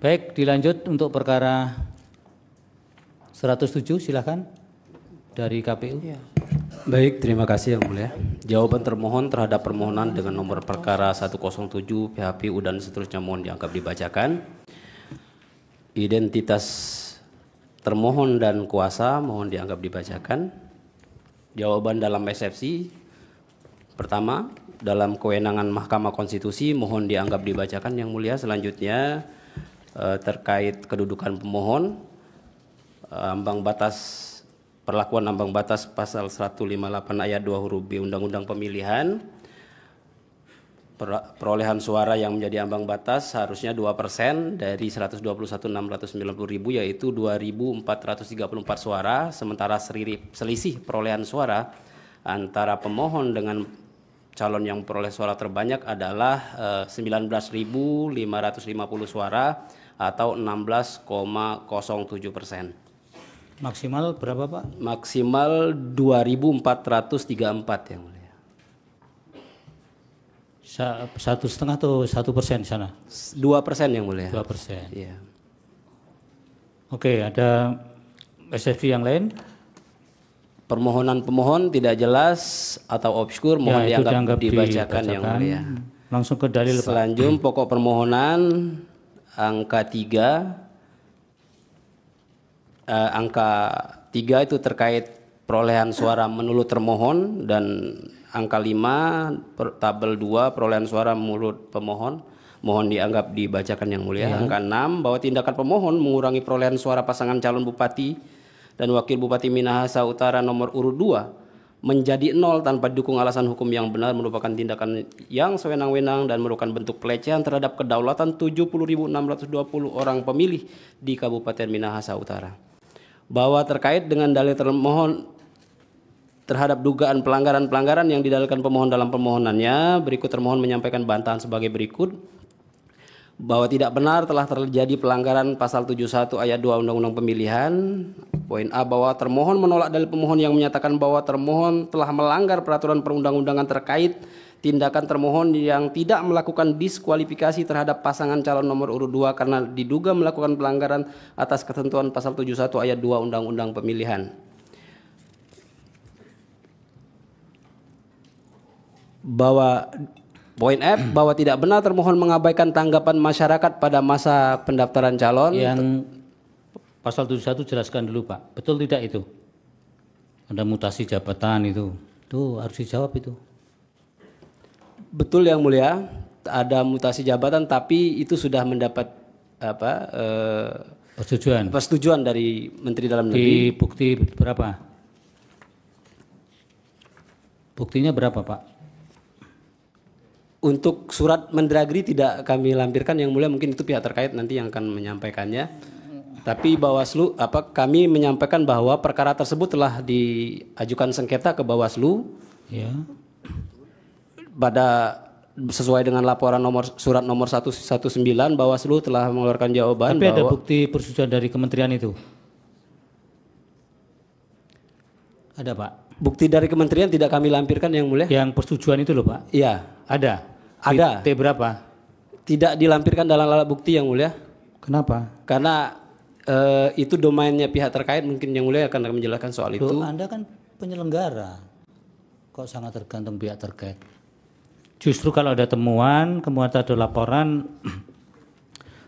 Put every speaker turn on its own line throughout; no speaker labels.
Baik, dilanjut untuk perkara 107, silakan dari KPU.
Ya. Baik, terima kasih Yang Mulia. Jawaban termohon terhadap permohonan dengan nomor perkara 107 PHPU dan seterusnya mohon dianggap dibacakan. Identitas termohon dan kuasa mohon dianggap dibacakan. Jawaban dalam eksepsi pertama, dalam kewenangan Mahkamah Konstitusi mohon dianggap dibacakan Yang Mulia. Selanjutnya terkait kedudukan pemohon, perlakuan ambang batas pasal 158 ayat 2 huruf B Undang-Undang Pemilihan, perolehan suara yang menjadi ambang batas harusnya 2% dari 121.690.000 yaitu 2.434 suara, sementara selisih perolehan suara antara pemohon dengan calon yang memperoleh suara terbanyak adalah 19.550 suara atau 16,07%.
Maksimal berapa Pak?
Maksimal 2.434 Yang Mulia.
1,5 atau 1% sana?
2% Yang Mulia.
2%.
Iya.
Oke, ada eksepsi yang lain?
Permohonan pemohon tidak jelas atau obskur mohon
Ya,
dianggap dibacakan Yang Mulia.
Langsung ke dalil Pak.
Selanjutnya pokok permohonan angka 3. Angka 3 itu terkait perolehan suara menurut termohon, dan angka 5 tabel 2 perolehan suara menurut pemohon mohon dianggap dibacakan Yang Mulia. Angka 6 bahwa tindakan pemohon mengurangi perolehan suara pasangan calon bupati dan wakil bupati Minahasa Utara nomor urut 2 menjadi 0 tanpa didukung alasan hukum yang benar merupakan tindakan yang sewenang-wenang dan merupakan bentuk pelecehan terhadap kedaulatan 70.620 orang pemilih di Kabupaten Minahasa Utara. Bahwa terkait dengan dalil termohon terhadap dugaan pelanggaran-pelanggaran yang didalilkan pemohon dalam permohonannya, berikut termohon menyampaikan bantahan sebagai berikut. Bahwa tidak benar telah terjadi pelanggaran pasal 71 ayat 2 Undang-Undang Pemilihan. Poin A, bahwa termohon menolak dalil pemohon yang menyatakan bahwa termohon telah melanggar peraturan perundang-undangan terkait tindakan termohon yang tidak melakukan diskualifikasi terhadap pasangan calon nomor urut 2 karena diduga melakukan pelanggaran atas ketentuan pasal 71 ayat 2 Undang-Undang Pemilihan. Bahwa poin F, bahwa tidak benar termohon mengabaikan tanggapan masyarakat pada masa pendaftaran calon.
Yang pasal 71 jelaskan dulu Pak, betul tidak itu? Ada mutasi jabatan itu harus dijawab itu.
Betul Yang Mulia, ada mutasi jabatan tapi itu sudah mendapat persetujuan dari Menteri Dalam Negeri.
Di bukti berapa? Buktinya berapa Pak?
Untuk surat Mendagri tidak kami lampirkan Yang Mulia, mungkin itu pihak terkait nanti yang akan menyampaikannya. Tapi Bawaslu kami menyampaikan bahwa perkara tersebut telah diajukan sengketa ke Bawaslu.
Ya.
Pada sesuai dengan laporan surat nomor 119 Bawaslu telah mengeluarkan jawaban.
Tapi ada bukti persetujuan dari kementerian itu? Ada Pak?
Bukti dari kementerian tidak kami lampirkan Yang Mulia.
Yang persetujuan itu loh Pak?
Iya.
Ada?
Ada.
T berapa?
Tidak dilampirkan dalam alat bukti Yang Mulia.
Kenapa?
Karena itu domainnya pihak terkait, mungkin Yang Mulia akan menjelaskan soal itu.
Anda kan penyelenggara, kok sangat tergantung pihak terkait. Justru kalau ada temuan, kemudian ada laporan,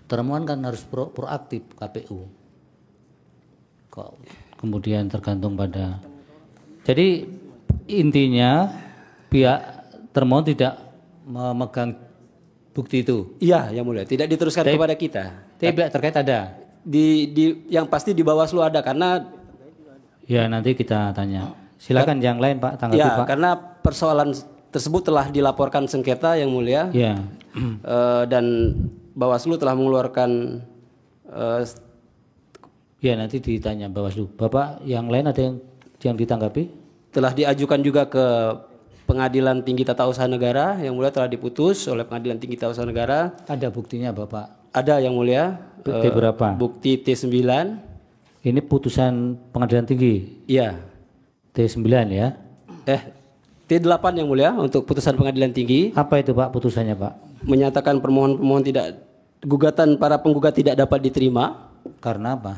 temuan kan harus proaktif KPU. Kok kemudian tergantung pada. Jadi intinya pihak termohon tidak memegang bukti itu.
Iya Yang Mulia, tidak diteruskan kepada kita.
Tapi pihak terkait ada.
Yang pasti di Bawaslu ada, karena
ya nanti kita tanya. Silakan yang lain Pak, tanggapi
ya,
Pak.
karena persoalan tersebut telah dilaporkan sengketa Yang Mulia.
Ya.
Dan Bawaslu telah mengeluarkan
ya nanti ditanya Bawaslu. Bapak yang lain ada yang ditanggapi?
Telah diajukan juga ke Pengadilan Tinggi Tata Usaha Negara, Yang Mulia, telah diputus oleh Pengadilan Tinggi Tata Usaha Negara.
Ada buktinya Bapak?
Ada Yang Mulia.
Bukti berapa?
Bukti T9.
Ini putusan Pengadilan Tinggi?
Iya.
T9 ya?
T8 Yang Mulia untuk putusan Pengadilan Tinggi.
Apa itu Pak putusannya Pak?
Menyatakan pemohon tidak Gugatan para penggugat tidak dapat diterima
Karena apa?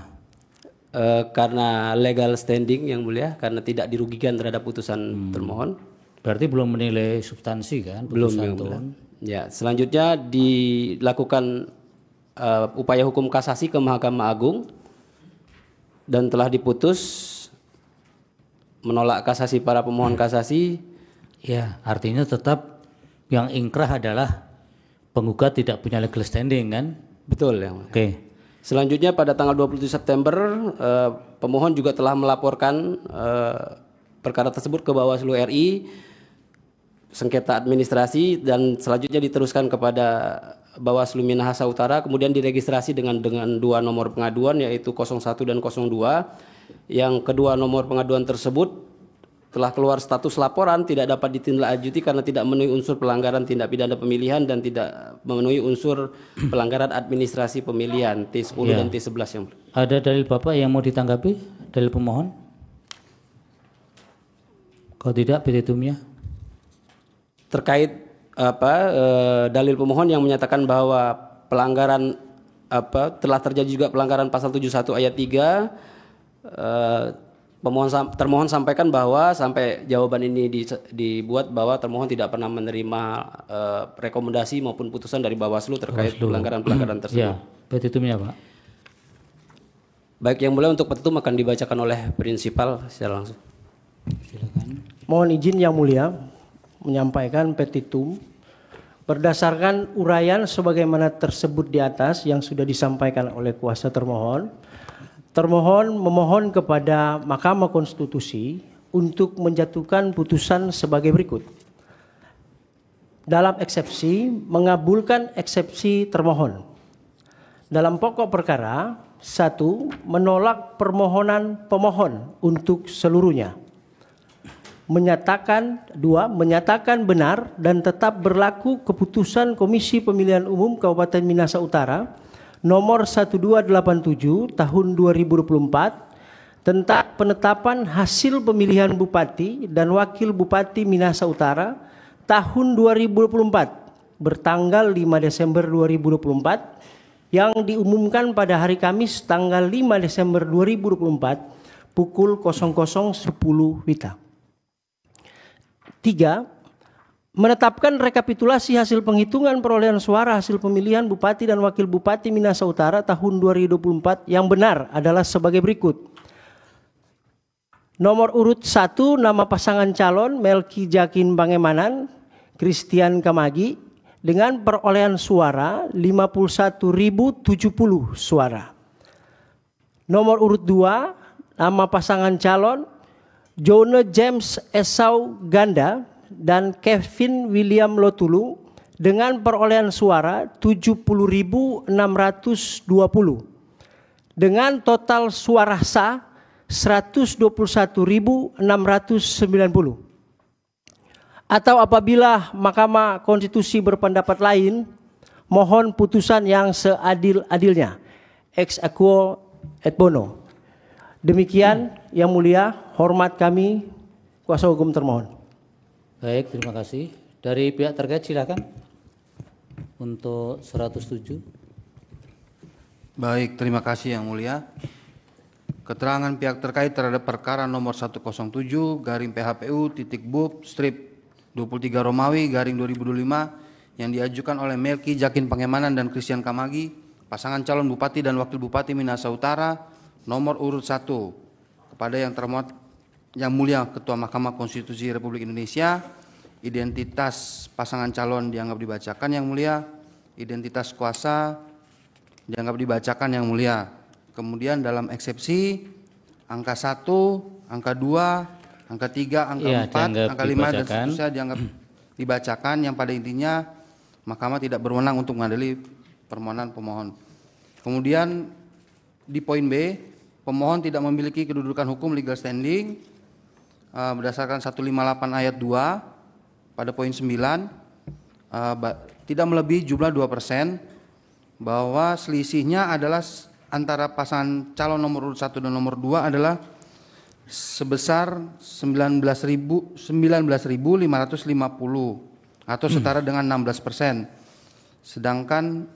karena legal standing yang mulia, karena tidak dirugikan terhadap putusan termohon.
Berarti belum menilai substansi kan?
Belum
putusan
yang
itu?
mulia. Ya, selanjutnya dilakukan upaya hukum kasasi ke Mahkamah Agung dan telah diputus menolak kasasi para pemohon kasasi.
Ya, artinya tetap yang ingkrah adalah penggugat tidak punya legal standing kan?
Betul yang mulia.
Oke.
Selanjutnya pada tanggal 27 September pemohon juga telah melaporkan perkara tersebut ke Bawaslu RI, sengketa administrasi, dan selanjutnya diteruskan kepada Bawaslu Minahasa Utara, kemudian diregistrasi dengan dua nomor pengaduan yaitu 01 dan 02. Yang kedua nomor pengaduan tersebut telah keluar status laporan tidak dapat ditindaklanjuti karena tidak memenuhi unsur pelanggaran tindak pidana pemilihan dan tidak memenuhi unsur pelanggaran administrasi pemilihan T10
Ya.
dan T11 yang
Ada dalil Bapak yang mau ditanggapi? Dalil pemohon? Kalau tidak, petitumnya.
terkait dalil pemohon yang menyatakan bahwa pelanggaran telah terjadi juga pelanggaran pasal 71 ayat 3. Termohon sampaikan bahwa sampai jawaban ini dibuat bahwa termohon tidak pernah menerima rekomendasi maupun putusan dari Bawaslu terkait pelanggaran-pelanggaran tersebut.
Ya, petitumnya Pak.
Baik yang mulia, untuk petitum akan dibacakan oleh prinsipal secara langsung.
Silakan.
Mohon izin yang mulia menyampaikan petitum berdasarkan uraian sebagaimana tersebut di atas yang sudah disampaikan oleh kuasa termohon. Termohon memohon kepada Mahkamah Konstitusi untuk menjatuhkan putusan sebagai berikut. Dalam eksepsi, mengabulkan eksepsi termohon. Dalam pokok perkara, 1. Menolak permohonan pemohon untuk seluruhnya. Menyatakan 2. Menyatakan benar dan tetap berlaku keputusan Komisi Pemilihan Umum Kabupaten Minahasa Utara nomor 1287 tahun 2024 tentang penetapan hasil pemilihan Bupati dan Wakil Bupati Minahasa Utara tahun 2024 bertanggal 5 Desember 2024 yang diumumkan pada hari Kamis tanggal 5 Desember 2024 pukul 00.10 WITA. 3. Menetapkan rekapitulasi hasil penghitungan perolehan suara hasil pemilihan Bupati dan Wakil Bupati Minahasa Utara tahun 2024 yang benar adalah sebagai berikut. Nomor urut 1 nama pasangan calon Melki Jakin Pangemanan, Christian Kamagi dengan perolehan suara 51.070 suara. Nomor urut 2 nama pasangan calon Jone James Esau Ganda dan Kevin William Lotulu dengan perolehan suara 70.620 dengan total suara sah 121.690. Atau apabila Mahkamah Konstitusi berpendapat lain, mohon putusan yang seadil-adilnya. Ex aequo et bono. Demikian yang mulia, hormat kami kuasa hukum termohon.
Baik, terima kasih. Dari pihak terkait silakan. Untuk 107.
Baik, terima kasih yang mulia. Keterangan pihak terkait terhadap perkara nomor 107 garing PHPU titik BUP strip 23 Romawi garing 2025 yang diajukan oleh Melki Jakin Pangemanan dan Christian Kamagi, pasangan calon Bupati dan Wakil Bupati Minahasa Utara, nomor urut 1, kepada yang termohon yang mulia Ketua Mahkamah Konstitusi Republik Indonesia. Identitas pasangan calon dianggap dibacakan yang mulia, identitas kuasa dianggap dibacakan yang mulia. Kemudian dalam eksepsi angka 1, angka 2, angka 3, angka 4, angka 5 dan seterusnya dianggap dibacakan yang pada intinya Mahkamah tidak berwenang untuk mengadili permohonan pemohon. Kemudian di poin B, pemohon tidak memiliki kedudukan hukum legal standing berdasarkan 158 ayat 2 pada poin 9 tidak melebihi jumlah 2%, bahwa selisihnya adalah antara pasangan calon nomor urut 1 dan nomor 2 adalah sebesar 19.550 atau setara dengan 16%. Sedangkan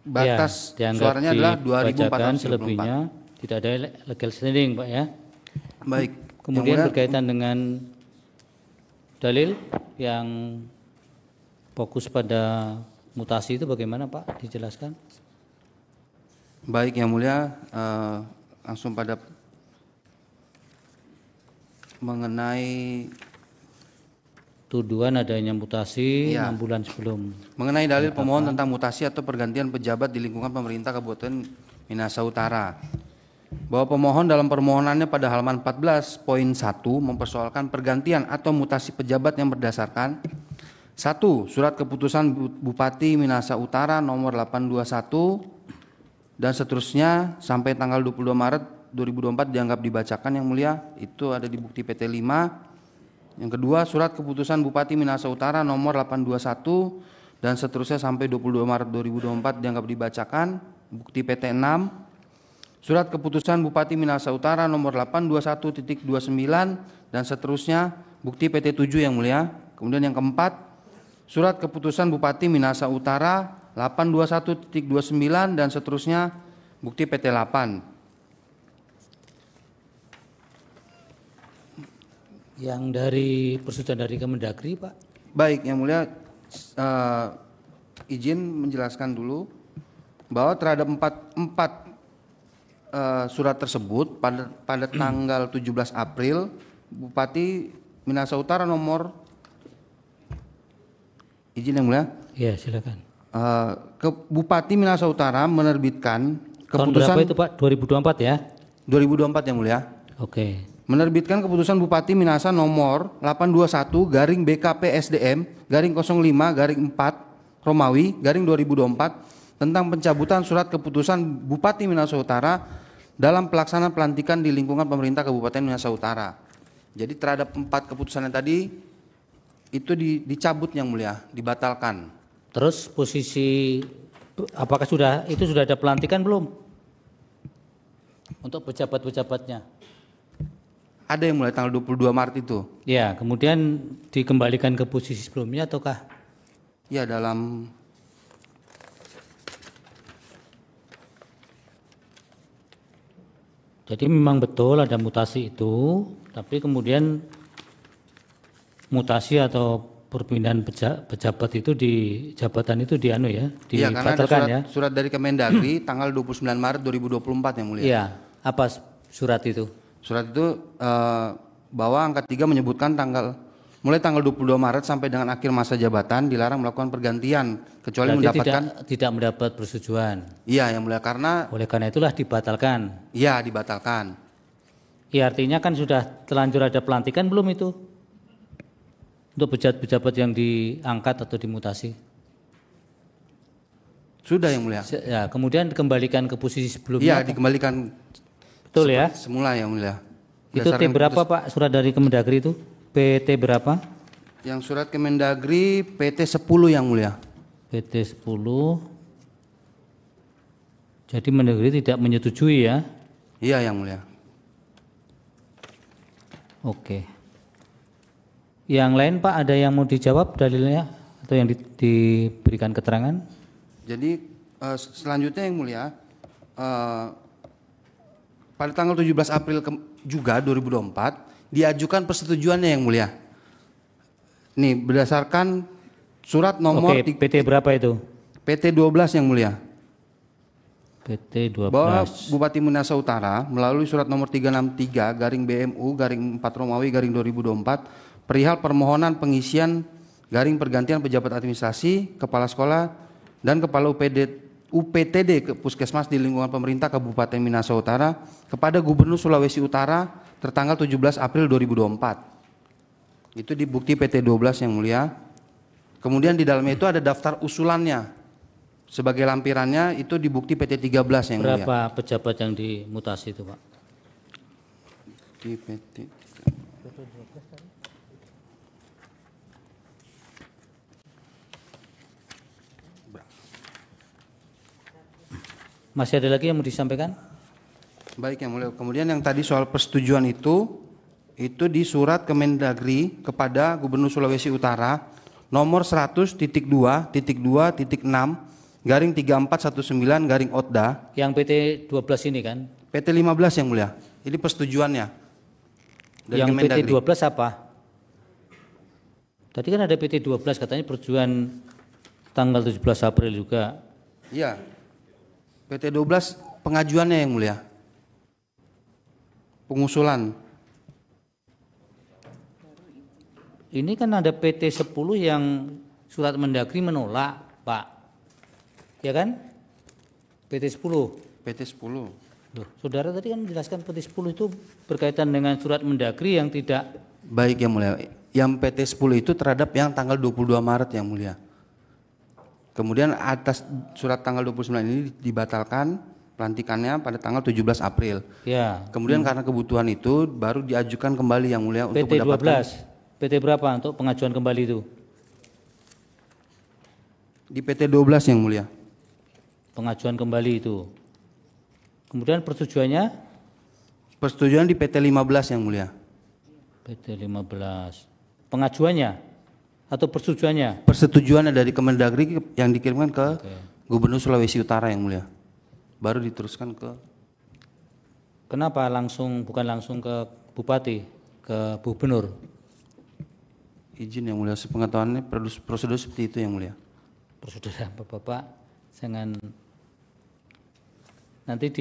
batas
Ya, dianggap
suaranya adalah
dibacakan
2.424.
selebihnya tidak ada legal standing, Pak ya.
Baik.
Kemudian
Yang mulia,
berkaitan dengan dalil yang fokus pada mutasi itu bagaimana Pak? Dijelaskan.
baik yang mulia, langsung pada mengenai
Tuduhan adanya mutasi
Iya.
6 bulan sebelum.
mengenai dalil pemohon tentang mutasi atau pergantian pejabat di lingkungan pemerintah Kabupaten Minahasa Utara. Bahwa pemohon dalam permohonannya pada halaman 14.1 mempersoalkan pergantian atau mutasi pejabat yang berdasarkan 1. Surat keputusan Bupati Minahasa Utara nomor 821 dan seterusnya sampai tanggal 22 Maret 2024 dianggap dibacakan yang mulia, itu ada di bukti PT 5. Yang kedua, surat keputusan Bupati Minahasa Utara nomor 821 dan seterusnya sampai 22 Maret 2024 dianggap dibacakan, bukti PT 6. Surat keputusan Bupati Minahasa Utara nomor 821.29 dan seterusnya, bukti PT 7 yang mulia. Kemudian yang keempat, surat keputusan Bupati Minahasa Utara 821.29 dan seterusnya, bukti PT 8.
Yang dari persetujuan dari Kemendagri Pak.
Baik, yang mulia, izin menjelaskan dulu bahwa terhadap empat surat tersebut pada tanggal 17 April Bupati Minahasa Utara nomor, izin yang mulia,
Ya silakan.
Bupati Minahasa Utara menerbitkan
Tahun berapa
keputusan
itu Pak? 2024 ya?
2024 yang mulia.
Oke.
Menerbitkan keputusan Bupati Minahasa nomor 821 garing BKP SDM garing 05 garing 4 Romawi garing 2024 tentang pencabutan surat keputusan Bupati Minahasa Utara dalam pelaksanaan pelantikan di lingkungan pemerintah Kabupaten Minahasa Utara. Jadi terhadap 4 keputusan yang tadi itu dicabut yang mulia, dibatalkan.
Terus posisi apakah sudah ada pelantikan belum? Untuk pejabat-pejabatnya.
Ada yang mulai tanggal 22 Maret itu.
Ya, kemudian dikembalikan ke posisi sebelumnya ataukah?
Ya, dalam
Jadi memang betul ada mutasi itu, tapi kemudian mutasi atau perpindahan pejabat itu di jabatan itu
iya, karena ada
dibatalkan ya.
surat dari Kemendagri tanggal 29 Maret 2024 yang mulia.
Iya, apa surat itu?
Surat itu bahwa angka 3 menyebutkan mulai tanggal 22 Maret sampai dengan akhir masa jabatan dilarang melakukan pergantian kecuali
Berarti
mendapatkan
tidak mendapat persetujuan.
Iya yang mulia, karena
Oleh karena itulah dibatalkan.
iya dibatalkan.
Ya artinya kan sudah terlanjur ada pelantikan belum itu? Untuk pejabat-pejabat yang diangkat atau dimutasi.
Sudah yang mulia.
Ya, kemudian dikembalikan ke posisi
Iya
sebelumnya.
dikembalikan
Betul ya?
semula yang mulia.
Itu T berapa Pak surat dari Kemendagri itu? PT berapa?
Yang surat Kemendagri PT 10 yang mulia.
PT 10. Jadi Mendagri tidak menyetujui ya?
Iya yang mulia.
Oke. Yang lain Pak ada yang mau dijawab dalilnya atau yang diberikan keterangan?
Jadi selanjutnya yang mulia, pada tanggal 17 April juga 2024 diajukan persetujuannya yang mulia. Nih berdasarkan surat nomor
Oke, PT berapa itu?
PT 12 yang mulia.
PT 12.
Bahwa Bupati Minahasa Utara melalui surat nomor 363 garing BMU garing 4 Romawi garing 2024 perihal permohonan pengisian garing pergantian pejabat administrasi, kepala sekolah dan kepala UPTD ke Puskesmas di lingkungan pemerintah Kabupaten Minahasa Utara kepada Gubernur Sulawesi Utara tertanggal 17 April 2024. Itu di bukti PT 12 yang mulia. Kemudian di dalamnya itu ada daftar usulannya. Sebagai lampirannya itu di bukti PT 13 yang mulia.
Berapa pejabat yang dimutasi itu Pak?
Di PT
Masih ada lagi yang mau disampaikan?
Baik yang mulia. Kemudian yang tadi soal persetujuan itu di surat Kemendagri kepada Gubernur Sulawesi Utara nomor 100.2.2.6 garing 3419 garing OTDA.
Yang PT 12 ini kan?
PT 15 yang mulia. Ini persetujuannya. Dari
Yang PT
Kemendagri.
12 apa? Tadi kan ada PT 12 katanya persetujuan tanggal 17 April juga.
Iya. PT 12 pengajuannya yang mulia. Pengusulan.
Ini kan ada PT 10 yang surat Mendagri menolak, Pak. Ya kan? PT 10.
PT 10.
Loh, saudara tadi kan menjelaskan PT 10 itu berkaitan dengan surat Mendagri yang tidak.
Baik yang mulia. Yang PT 10 itu terhadap yang tanggal 22 Maret yang mulia. Kemudian atas surat tanggal 29 ini dibatalkan pelantikannya pada tanggal 17 April.
Ya.
Kemudian karena kebutuhan itu baru diajukan kembali yang mulia untuk
PT
mendapatkan
12. PT berapa untuk pengajuan kembali itu?
di PT 12 yang mulia.
Pengajuan kembali itu. Kemudian persetujuannya
Persetujuan di PT 15 yang mulia.
PT 15. Pengajuannya atau persetujuannya?
Persetujuannya dari Kemendagri yang dikirimkan ke Gubernur Sulawesi Utara yang mulia. Baru diteruskan ke.
Kenapa bukan langsung ke Bupati, ke Gubernur?
Izin yang mulia, sepengetahuannya prosedur seperti itu yang mulia.
Prosedur apa Bapak? Jangan nanti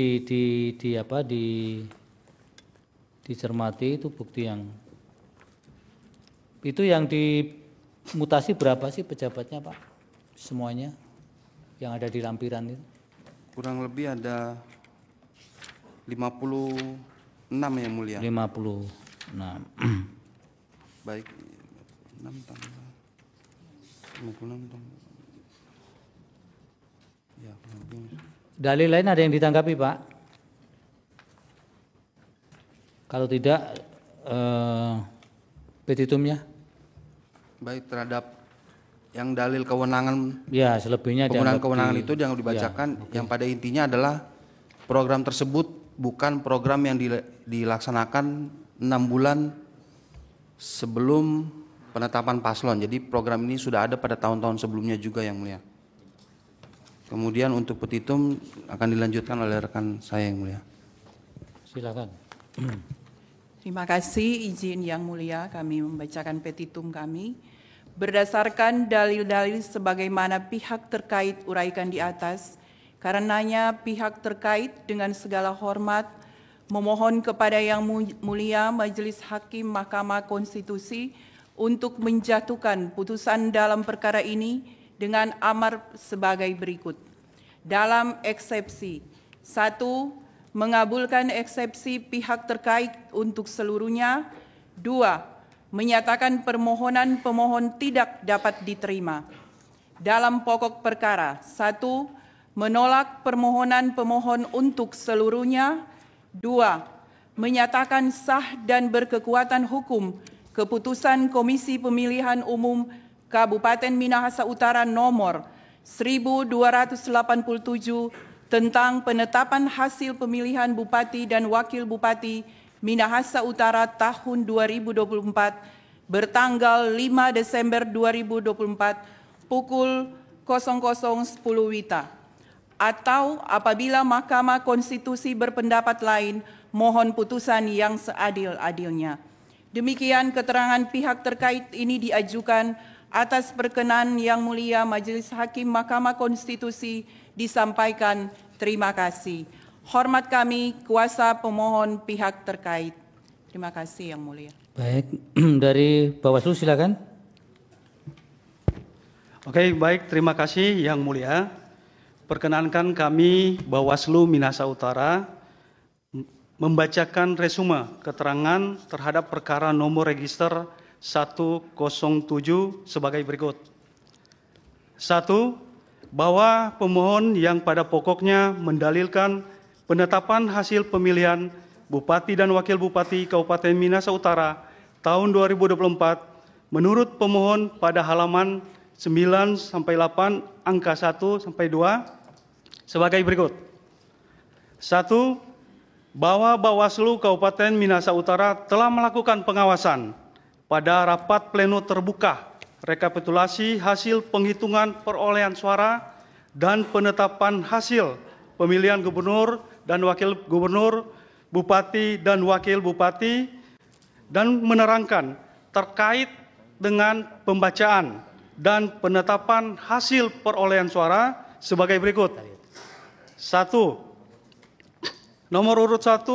dicermati itu bukti yang itu yang dimutasi berapa sih pejabatnya Pak? Semuanya yang ada di lampiran itu?
Kurang lebih ada 56 yang mulia.
56.
Baik. 6 tambah 56 tambah. Ya, kurang lebih.
Dalil lain ada yang ditanggapi Pak? Kalau tidak petitumnya?
Baik, terhadap yang dalil kewenangan
Ya, selebihnya
penggunaan
dianggap
kewenangan
di-
itu yang dibacakan,
Ya, oke.
yang pada intinya adalah program tersebut bukan program yang dilaksanakan 6 bulan sebelum penetapan paslon. Jadi program ini sudah ada pada tahun-tahun sebelumnya juga yang mulia. Kemudian untuk petitum akan dilanjutkan oleh rekan saya yang mulia.
Silakan.
Terima kasih, izin yang mulia kami membacakan petitum kami. Berdasarkan dalil-dalil sebagaimana pihak terkait uraikan di atas, karenanya pihak terkait dengan segala hormat memohon kepada Yang Mulia Majelis Hakim Mahkamah Konstitusi untuk menjatuhkan putusan dalam perkara ini dengan amar sebagai berikut. Dalam eksepsi 1, mengabulkan eksepsi pihak terkait untuk seluruhnya. 2, menyatakan permohonan pemohon tidak dapat diterima. Dalam pokok perkara 1, menolak permohonan pemohon untuk seluruhnya. 2, menyatakan sah dan berkekuatan hukum keputusan Komisi Pemilihan Umum Kabupaten Minahasa Utara nomor 1287 tentang penetapan hasil pemilihan Bupati dan Wakil Bupati Minahasa Utara tahun 2024 bertanggal 5 Desember 2024 pukul 00.10 WITA. Atau apabila Mahkamah Konstitusi berpendapat lain, mohon putusan yang seadil-adilnya. Demikian keterangan pihak terkait ini diajukan atas perkenan Yang Mulia Majelis Hakim Mahkamah Konstitusi disampaikan. Terima kasih. Hormat kami, kuasa pemohon pihak terkait. Terima kasih Yang Mulia.
Baik, dari Bawaslu silakan.
Oke, baik, terima kasih Yang Mulia. Perkenankan kami Bawaslu Minahasa Utara membacakan resume keterangan terhadap perkara nomor register 107 sebagai berikut. 1. Bahwa pemohon yang pada pokoknya mendalilkan penetapan hasil pemilihan Bupati dan Wakil Bupati Kabupaten Minahasa Utara tahun 2024 menurut pemohon pada halaman 9-8 angka 1-2 sebagai berikut. 1. Bahwa Bawaslu Kabupaten Minahasa Utara telah melakukan pengawasan pada rapat pleno terbuka rekapitulasi hasil penghitungan perolehan suara dan penetapan hasil pemilihan gubernur dan wakil gubernur, bupati dan wakil bupati, dan menerangkan terkait dengan pembacaan dan penetapan hasil perolehan suara sebagai berikut. 1. Nomor urut 1,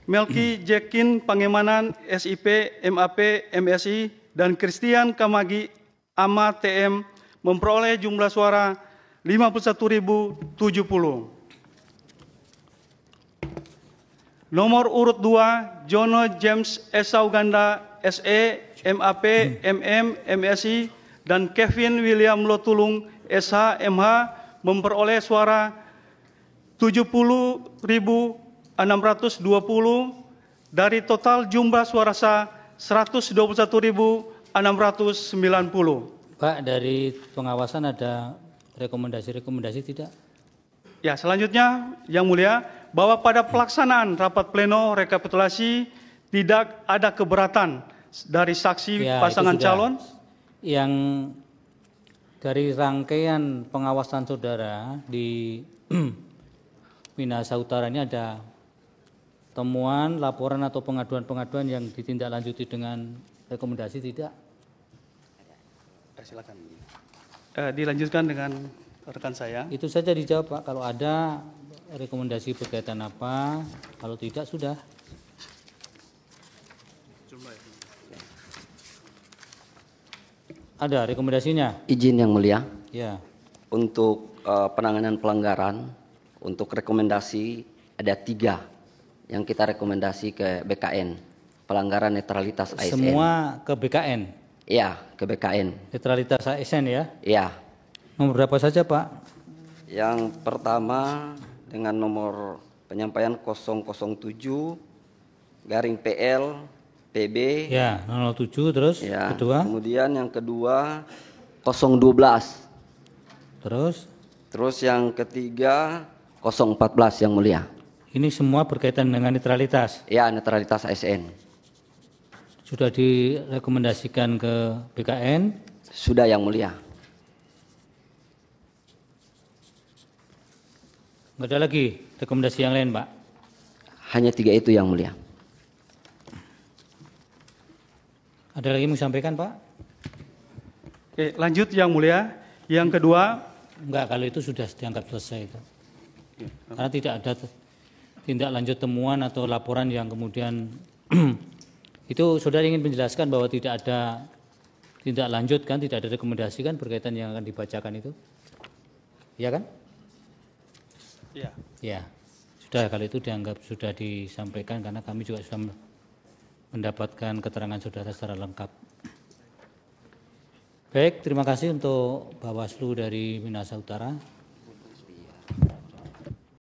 Melki Jekin Pangemanan SIP, MAP, MSI, dan Christian Kamagi Ama TM memperoleh jumlah suara 51.070. Nomor urut 2, Jono James Esa Uganda SE, MAP, MM, MSI, dan Kevin William Lotulung SH, MH memperoleh suara 70.620 dari total jumlah suara sah 121.690.
Pak, dari pengawasan ada rekomendasi-rekomendasi tidak?
Ya, selanjutnya Yang Mulia, bahwa pada pelaksanaan rapat pleno rekapitulasi tidak ada keberatan dari saksi
Ya,
pasangan
itu sudah.
calon.
Yang dari rangkaian pengawasan saudara di Minahasa Utara ini ada temuan, laporan atau pengaduan-pengaduan yang ditindaklanjuti dengan rekomendasi tidak?
Silakan. Dilanjutkan dengan rekan saya.
Itu saja dijawab Pak, kalau ada rekomendasi berkaitan apa, kalau tidak sudah. Ada rekomendasinya?
Izin Yang Mulia,
Ya.
untuk penanganan pelanggaran, untuk rekomendasi ada 3 yang kita rekomendasi ke BKN, pelanggaran netralitas ASN.
Semua ke BKN,
Iya, ke BKN.
netralitas ASN ya.
Iya.
Nomor berapa saja Pak?
Yang pertama dengan nomor penyampaian 007 garing PL PB.
Ya, 007 terus
Ya.
kedua.
Kemudian yang kedua 012. Terus yang ketiga 014 Yang Mulia.
Ini semua berkaitan dengan netralitas.
Ya, netralitas ASN.
Sudah direkomendasikan ke BKN.
Sudah Yang Mulia.
Nggak ada lagi rekomendasi yang lain Pak?
Hanya 3 itu Yang Mulia.
Ada lagi yang mau sampaikan Pak?
Oke, lanjut Yang Mulia. Yang kedua,
Enggak, kalau itu sudah dianggap selesai itu. Karena tidak ada tindak lanjut temuan atau laporan yang kemudian itu saudara ingin menjelaskan bahwa tidak ada tindak lanjut kan, tidak ada rekomendasi kan berkaitan yang akan dibacakan itu. Iya kan?
ya,
Ya. Sudah, kalau itu dianggap sudah disampaikan karena kami juga sudah mendapatkan keterangan saudara secara lengkap. Baik, terima kasih untuk Bawaslu dari Minahasa Utara.